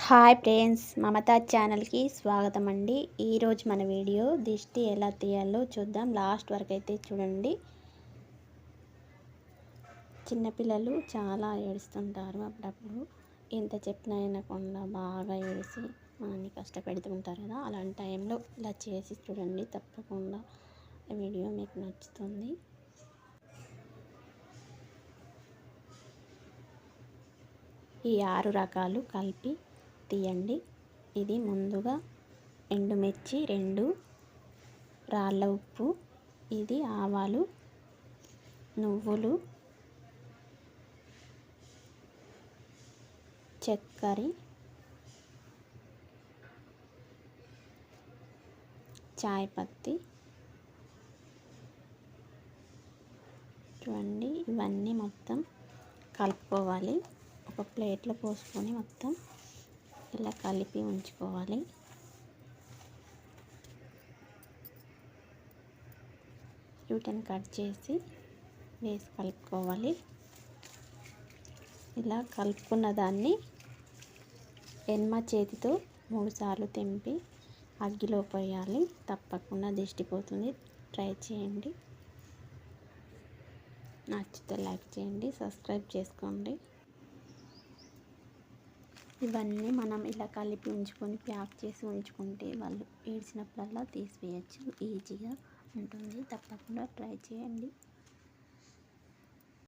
Hi friends, Mamata ఛానల్కి స్వాగతం అండి. ఈరోజు మన వీడియో దిష్టి ఎలా తీయాలో చూద్దాం. లాస్ట్ వరకు అయితే చూడండి. చిన్నపిల్లలు చాలా ఏడుస్తుంటారు. అప్పుడప్పుడు ఎంత చెప్పినా వినకుండా బాగా ఏడిసి మనల్ని కష్టపెడుతూ ఉంటారు కదా. అలాంటి టైంలో ఇలా చేసి చూడండి, తప్పకుండా వీడియో మీకు నచ్చుతుంది. ఈ 6 రకాలు కలిపి తీయండి. ఇది ముందుగా ఎండుమిర్చి 2, రాళ్ళ ఉప్పు, ఇది ఆవాలు, నువ్వులు, చక్కెర, చాయ్ పత్తి. చూడండి, ఇవన్నీ మొత్తం కలుపుకోవాలి. ఒక ప్లేట్లో పోసుకొని మొత్తం ఇలా కలిపి ఉంచుకోవాలి. వీటిని కట్ చేసి వేసి కలుపుకోవాలి. ఇలా కలుపుకున్న దాన్ని ఎడమ చేతితో 3 సార్లు తెంపి అగ్గిలో పోయాలి. తప్పకుండా దిష్టి పోతుంది. ట్రై చేయండి. నచ్చితే లైక్ చేయండి, సబ్స్క్రైబ్ చేసుకోండి. ఇవన్నీ మనం ఇలా కలిపి ఉంచుకొని ప్యాక్ చేసి ఉంచుకుంటే వాళ్ళు ఏడ్చినప్పుడల్లా తీసివేయచ్చు. ఈజీగా ఉంటుంది. తప్పకుండా ట్రై చేయండి.